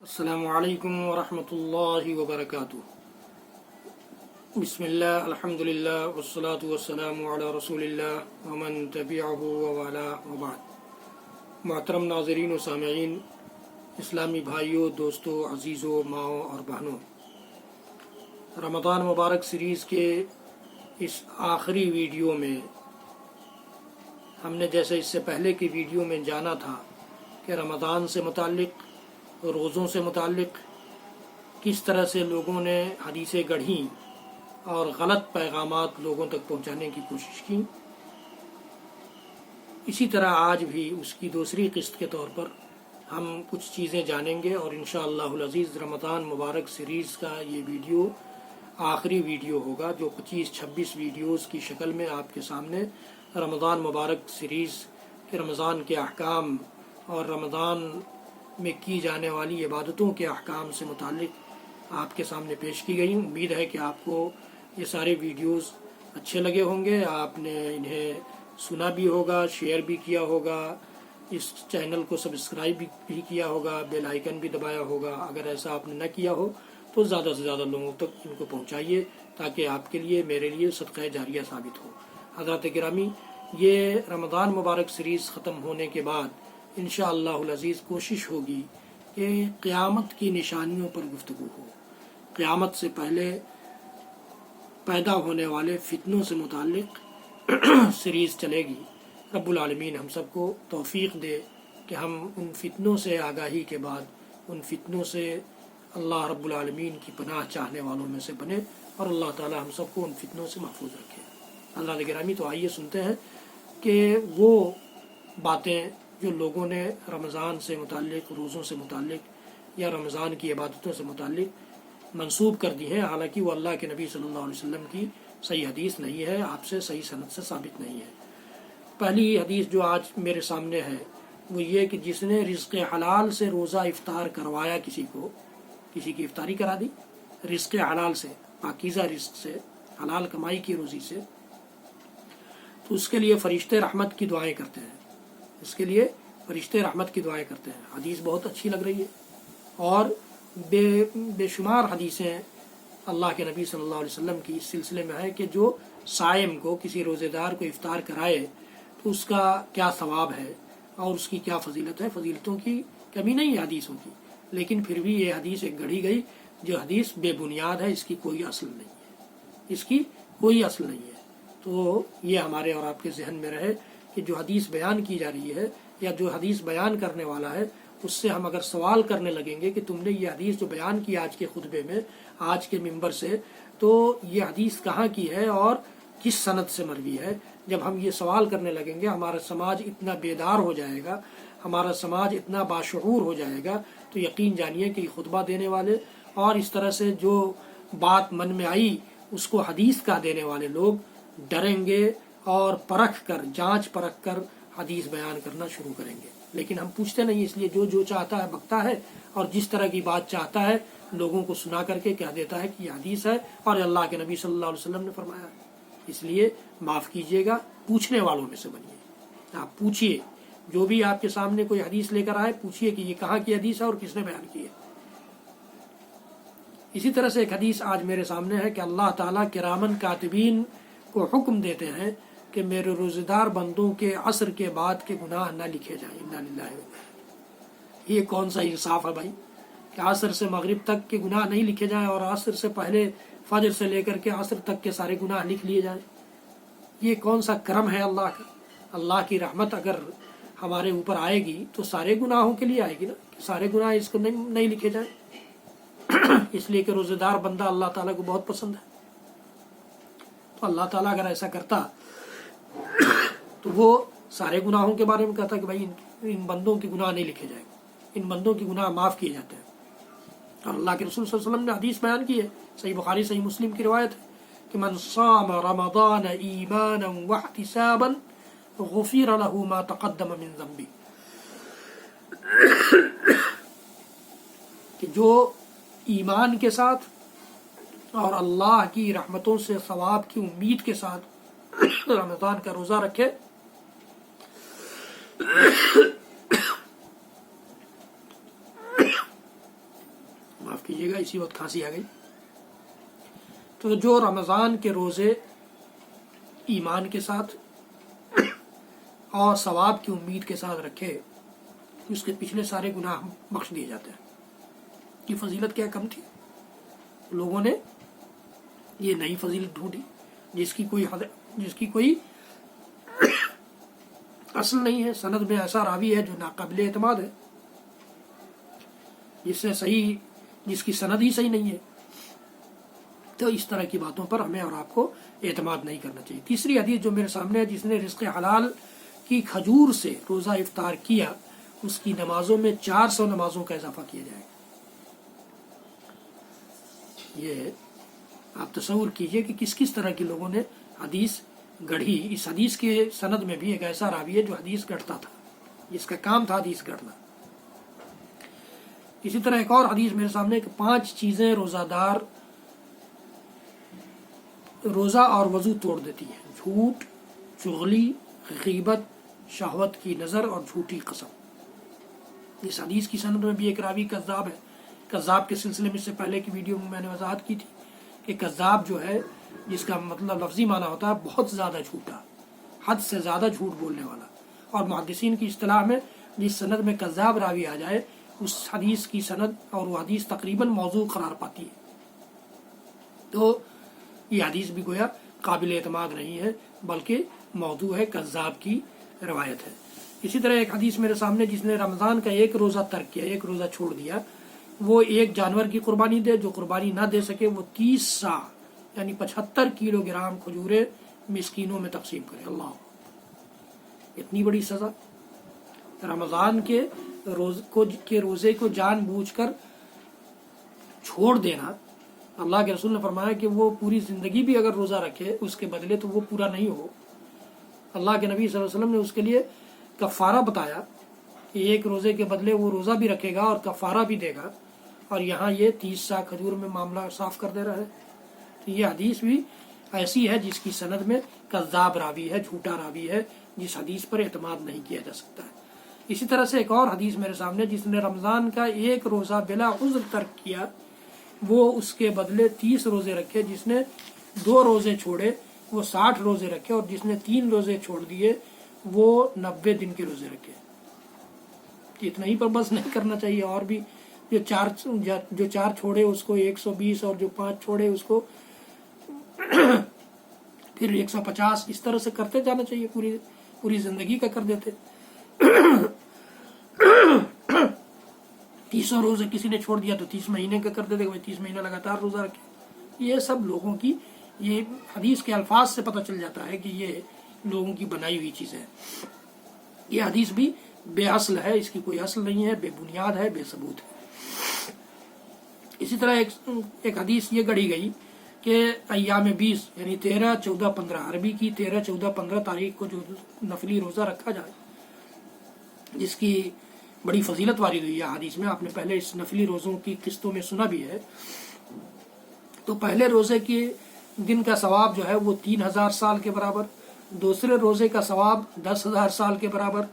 السلام علیکم ورحمۃ اللہ وبرکاتہ۔ بسم اللہ، الحمد للہ، والصلاة والسلام علی رسول اللہ ومن تبعہ ووالاه وبعد۔ محترم ناظرین و سامعین، اسلامی بھائیوں، دوستوں، عزیزوں، ماؤں اور بہنوں، رمضان مبارک سیریز کے اس آخری ویڈیو میں ہم نے جیسے اس سے پہلے کی ویڈیو میں جانا تھا کہ رمضان سے متعلق، روزوں سے متعلق کس طرح سے لوگوں نے حدیثیں گڑھیں اور غلط پیغامات لوگوں تک پہنچانے کی کوشش کی، اسی طرح آج بھی اس کی دوسری قسط کے طور پر ہم کچھ چیزیں جانیں گے، اور انشاءاللہ العزیز رمضان مبارک سیریز کا یہ ویڈیو آخری ویڈیو ہوگا، جو 25-26 ویڈیوز کی شکل میں آپ کے سامنے رمضان مبارک سیریز کے رمضان کے احکام اور رمضان میں کی جانے والی عبادتوں کے احکام سے متعلق آپ کے سامنے پیش کی گئی۔ امید ہے کہ آپ کو یہ سارے ویڈیوز اچھے لگے ہوں گے، آپ نے انہیں سنا بھی ہوگا، شیئر بھی کیا ہوگا، اس چینل کو سبسکرائب بھی کیا ہوگا، بیل آئیکن بھی دبایا ہوگا۔ اگر ایسا آپ نے نہ کیا ہو تو زیادہ سے زیادہ لوگوں تک ان کو پہنچائیے تاکہ آپ کے لیے، میرے لیے صدقہ جاریہ ثابت ہو۔ حضرات گرامی، یہ رمضان مبارک سیریز ختم ہونے کے بعد انشاءاللہ العزیز کوشش ہوگی کہ قیامت کی نشانیوں پر گفتگو ہو، قیامت سے پہلے پیدا ہونے والے فتنوں سے متعلق سیریز چلے گی۔ رب العالمین ہم سب کو توفیق دے کہ ہم ان فتنوں سے آگاہی کے بعد ان فتنوں سے اللہ رب العالمین کی پناہ چاہنے والوں میں سے بنے، اور اللہ تعالی ہم سب کو ان فتنوں سے محفوظ رکھے۔ حضرات گرامی، تو آئیے سنتے ہیں کہ وہ باتیں جو لوگوں نے رمضان سے متعلق، روزوں سے متعلق یا رمضان کی عبادتوں سے متعلق منسوب کر دی ہیں، حالانکہ وہ اللہ کے نبی صلی اللہ علیہ وسلم کی صحیح حدیث نہیں ہے، آپ سے صحیح سند سے ثابت نہیں ہے۔ پہلی حدیث جو آج میرے سامنے ہے وہ یہ کہ جس نے رزق حلال سے روزہ افطار کروایا، کسی کی افطاری کرا دی رزق حلال سے، پاکیزہ رزق سے، حلال کمائی کی روزی سے، تو اس کے لیے فرشتے رحمت کی دعائیں کرتے ہیں، اس کے لیے فرشتے رحمت کی دعائیں کرتے ہیں۔ حدیث بہت اچھی لگ رہی ہے، اور بے شمار حدیثیں اللہ کے نبی صلی اللہ علیہ وسلم کی اس سلسلے میں ہے کہ جو صائم کو، کسی روزے دار کو افطار کرائے تو اس کا کیا ثواب ہے اور اس کی کیا فضیلت ہے۔ فضیلتوں کی کمی نہیں ہے حدیثوں کی، لیکن پھر بھی یہ حدیث ایک گڑھی گئی جو حدیث بے بنیاد ہے، اس کی کوئی اصل نہیں ہے، اس کی کوئی اصل نہیں ہے۔ تو یہ ہمارے اور آپ کے ذہن میں رہے کہ جو حدیث بیان کی جا رہی ہے یا جو حدیث بیان کرنے والا ہے، اس سے ہم اگر سوال کرنے لگیں گے کہ تم نے یہ حدیث جو بیان کی آج کے خطبے میں، آج کے منبر سے، تو یہ حدیث کہاں کی ہے اور کس سند سے مروی ہے، جب ہم یہ سوال کرنے لگیں گے، ہمارا سماج اتنا بیدار ہو جائے گا، ہمارا سماج اتنا باشعور ہو جائے گا، تو یقین جانیے کہ یہ خطبہ دینے والے اور اس طرح سے جو بات من میں آئی اس کو حدیث کا دینے والے لوگ ڈریں گے اور پرکھ کر، جانچ پرکھ کر حدیث بیان کرنا شروع کریں گے۔ لیکن ہم پوچھتے نہیں، اس لیے جو چاہتا ہے بکتا ہے، اور جس طرح کی بات چاہتا ہے لوگوں کو سنا کر کے کہہ دیتا ہے کہ یہ حدیث ہے اور اللہ کے نبی صلی اللہ علیہ وسلم نے فرمایا ہے۔ اس لیے معاف کیجیے گا، پوچھنے والوں میں سے بنیے، آپ پوچھیے، جو بھی آپ کے سامنے کوئی حدیث لے کر آئے پوچھیے کہ یہ کہاں کی حدیث ہے اور کس نے بیان کی ہے۔ اسی طرح سے ایک حدیث آج میرے سامنے ہے کہ اللہ تعالیٰ کرامن کاتبین کو حکم دیتے ہیں کہ میرے روزے دار بندوں کے عصر کے بعد کے گناہ نہ لکھے جائیں۔ انا للہ و انا الیہ۔ یہ کون سا انصاف ہے بھائی کہ عصر سے مغرب تک کے گناہ نہیں لکھے جائیں اور عصر سے پہلے، فجر سے لے کر کے عصر تک کے سارے گناہ لکھ لیے جائیں؟ یہ کون سا کرم ہے اللہ کا؟ اللہ کی رحمت اگر ہمارے اوپر آئے گی تو سارے گناہوں کے لیے آئے گی نا، کہ سارے گناہ اس کو نہیں لکھے جائیں، اس لیے کہ روزے دار بندہ اللہ تعالیٰ کو بہت پسند ہے۔ تو اللہ تعالیٰ اگر ایسا کرتا تو وہ سارے گناہوں کے بارے میں کہتا کہ بھائی ان بندوں کے گناہ نہیں لکھے جائیں، ان بندوں کے گناہ معاف کیے جاتے ہیں۔ اور اللہ کے رسول صلی اللہ علیہ وسلم نے حدیث بیان کی ہے، صحیح بخاری صحیح مسلم کی روایت ہے کہ من صام رمضان ایمانا واحتسابا غفر له ما تقدم من ذنبه، کہ جو ایمان کے ساتھ اور اللہ کی رحمتوں سے ثواب کی امید کے ساتھ رمضان کا روزہ رکھے، کیجیے گا، اسی وقت کھانسی آ گئی۔ تو جو رمضان کے روزے ایمان کے ساتھ اور ثواب کی امید کے ساتھ رکھے، اس کے پچھلے سارے گناہ بخش دیے جاتے ہیں۔ یہ فضیلت کیا کم تھی، لوگوں نے یہ نئی فضیلت ڈھونڈی جس کی کوئی اصل نہیں ہے، سند میں ایسا راوی ہے جو ناقابل اعتماد ہے، جس کی سند ہی صحیح نہیں ہے۔ تو اس طرح کی باتوں پر ہمیں اور آپ کو اعتماد نہیں کرنا چاہیے۔ تیسری حدیث جو میرے سامنے ہے، جس نے رزق حلال کی کھجور سے روزہ افطار کیا، اس کی نمازوں میں 400 نمازوں کا اضافہ کیا جائے گا۔ یہ آپ تصور کیجئے کہ کس طرح کے لوگوں نے حدیث گڑھی۔ اس حدیث کے سند میں بھی ایک ایسا راوی ہے جو حدیث گڑھتا تھا، جس کا کام تھا حدیث گڑھنا۔ اسی طرح ایک اور حدیث میرے سامنے کہ 5 چیزیں روزہ اور وضو توڑ دیتی ہیں: جھوٹ، چغلی، غیبت، شہوت کی نظر اور جھوٹی قسم۔ اس حدیث کی سند میں بھی ایک راوی کذاب ہے۔ کذاب کے سلسلے میں سے پہلے کی ویڈیو میں نے وضاحت کی تھی کہ کذاب جو ہے، جس کا مطلب لفظی معنی ہوتا ہے بہت زیادہ جھوٹا، حد سے زیادہ جھوٹ بولنے والا۔ اور محدثین کی اصطلاح میں جس سند میں کذاب راوی آ جائے، اس حدیث کی سند اور وہ حدیث تقریباً موضوع قرار پاتی ہے۔ تو یہ حدیث بھی گویا قابل اعتماد نہیں ہے، بلکہ موضوع ہے، کذاب کی روایت ہے۔ اسی طرح ایک حدیث میرے سامنے، جس نے رمضان کا ایک روزہ ترک کیا، ایک روزہ چھوڑ دیا، وہ ایک جانور کی قربانی دے، جو قربانی نہ دے سکے وہ 30 سا یعنی 75 کلو گرام کھجوریں مسکینوں میں تقسیم کرے۔ اللہ، اتنی بڑی سزا! رمضان کے روزے کو جان بوجھ کر چھوڑ دینا، اللہ کے رسول نے فرمایا کہ وہ پوری زندگی بھی اگر روزہ رکھے اس کے بدلے تو وہ پورا نہیں ہو۔ اللہ کے نبی صلی اللہ علیہ وسلم نے اس کے لیے کفارہ بتایا کہ ایک روزے کے بدلے وہ روزہ بھی رکھے گا اور کفارہ بھی دے گا، اور یہاں یہ 30 سا کھجور میں معاملہ صاف کر دے رہا ہے۔ تو یہ حدیث بھی ایسی ہے جس کی سند میں کذاب راوی ہے، جھوٹا راوی ہے، جس حدیث پر اعتماد نہیں کیا جا سکتا ہے۔ اسی طرح سے ایک اور حدیث میرے سامنے، جس نے رمضان کا ایک روزہ بلا عذر ترک کیا، وہ اس کے بدلے 30 روزے رکھے۔ جس نے 2 روزے چھوڑے وہ 60 روزے رکھے، اور جس نے 3 روزے چھوڑ دیے وہ 90 دن کے روزے رکھے۔ اتنا ہی پر بس نہیں کرنا چاہیے، اور بھی جو 4 چھوڑے اس کو 120، اور جو 5 چھوڑے اس کو پھر 150، اس طرح سے کرتے جانا چاہیے، پوری زندگی کا کر دیتے۔ 30 روزے کسی نے چھوڑ دیا تو 30 مہینے کا کر دیتے، 30 مہینے لگاتار روزہ رکھے۔ یہ سب لوگوں کی، یہ حدیث کے الفاظ سے پتہ چل جاتا ہے کہ یہ لوگوں کی بنائی ہوئی چیزیں ہیں۔ یہ حدیث بھی بے اصل ہے، اس کی کوئی اصل نہیں ہے، بے بنیاد ہے، بے ثبوت ہے۔ اسی طرح ایک حدیث یہ گڑھی گئی کہ ایام 20 یعنی 13، 14، 15 عربی کی 13، 14، 15 تاریخ کو جو نفلی روزہ رکھا جائے، جس کی بڑی فضیلت وارد ہوئی ہے حدیث میں۔ آپ نے پہلے اس نفلی روزوں کی قسطوں میں سنا بھی ہے۔ تو پہلے روزے کے دن کا ثواب جو ہے وہ 3000 سال کے برابر، دوسرے روزے کا ثواب 10,000 سال کے برابر،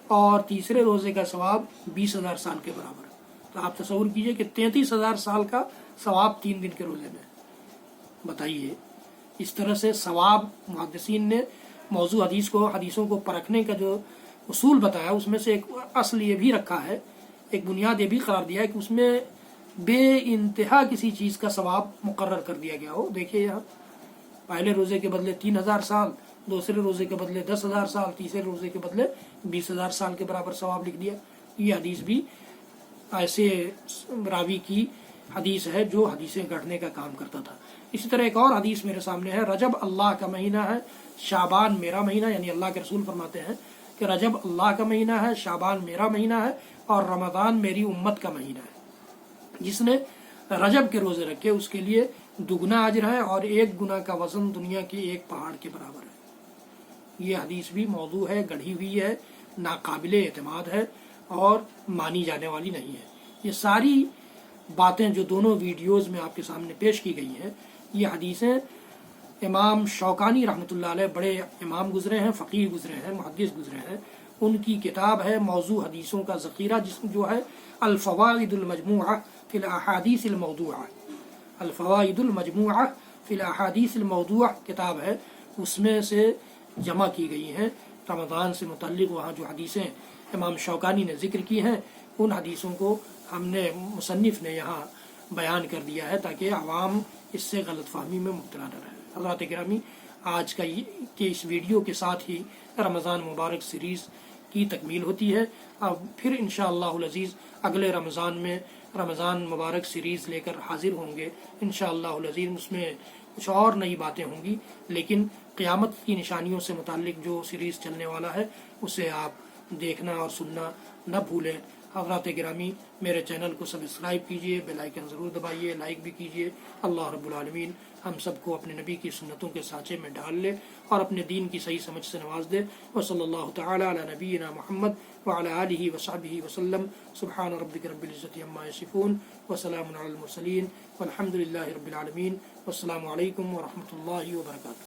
اور تیسرے روزے کا ثواب 20,000 سال کے برابر۔ تو آپ تصور کیجئے کہ 33,000 سال کا ثواب 3 دن کے روزے میں۔ بتائیے، اس طرح سے ثواب محدثین نے موضوع حدیثوں کو پرکھنے کا جو اصول بتایا، اس میں سے ایک اصل یہ بھی رکھا ہے، ایک بنیاد یہ بھی قرار دیا ہے کہ اس میں بے انتہا کسی چیز کا ثواب مقرر کر دیا گیا ہو۔ دیکھیے یہاں پہلے روزے کے بدلے 3000 سال، دوسرے روزے کے بدلے 10,000 سال، تیسرے روزے کے بدلے 20,000 سال کے برابر ثواب لکھ دیا۔ یہ حدیث بھی ایسے راوی کی حدیث ہے جو حدیثیں گڑھنے کا کام کرتا تھا۔ اسی طرح ایک اور حدیث میرے سامنے ہے، رجب اللہ کا مہینہ ہے، شعبان میرا مہینہ، یعنی اللہ کے رسول فرماتے ہیں کہ رجب اللہ کا مہینہ ہے، شعبان میرا مہینہ ہے، اور رمضان میری امت کا مہینہ ہے۔ جس نے رجب کے روزے رکھے اس کے لیے دگنا اجر ہے، اور 1 گنا کا وزن دنیا کے 1 پہاڑ کے برابر ہے۔ یہ حدیث بھی موضوع ہے، گڑھی ہوئی ہے، ناقابل اعتماد ہے، اور مانی جانے والی نہیں ہے۔ یہ ساری باتیں جو دونوں ویڈیوز میں آپ کے سامنے پیش کی گئی ہیں، یہ حدیثیں امام شوکانی رحمۃ اللہ علیہ، بڑے امام گزرے ہیں، فقیہ گزرے ہیں، محدث گزرے ہیں، ان کی کتاب ہے موضوع حدیثوں کا ذخیرہ، جو ہے الفوائد المجموعہ فی الاحادیث الموضوعہ، الفوائد المجموعہ فی الاحادیث الموضوع کتاب ہے، اس میں سے جمع کی گئی ہیں رمضان سے متعلق وہاں جو حدیثیں امام شوکانی نے ذکر کی ہیں، ان حدیثوں کو ہم نے مصنف نے یہاں بیان کر دیا ہے تاکہ عوام اس سے غلط فہمی میں مبتلا نہ رہے۔ حضرات گرامی، آج کا اس ویڈیو کے ساتھ ہی رمضان مبارک سیریز کی تکمیل ہوتی ہے۔ اب پھر انشاءاللہ العزیز اگلے رمضان میں رمضان مبارک سیریز لے کر حاضر ہوں گے انشاءاللہ العزیز۔ اس میں کچھ اور نئی باتیں ہوں گی، لیکن قیامت کی نشانیوں سے متعلق جو سیریز چلنے والا ہے اسے آپ دیکھنا اور سننا نہ بھولیں۔ حضرات گرامی، میرے چینل کو سبسکرائب کیجئے، بیل آئیکن ضرور دبائیے، لائک بھی کیجئے۔ اللہ رب العالمین ہم سب کو اپنے نبی کی سنتوں کے سانچے میں ڈھال لے اور اپنے دین کی صحیح سمجھ سے نواز دے۔ وصلی اللہ تعالی علی نبینا محمد وعلی آلہ وصحبہ وسلم۔ سبحان ربک رب العزۃ عما یصفون وسلام علی المرسلین والحمد للہ رب العالمین۔ والسلام علیکم ورحمۃ اللہ وبرکاتہ۔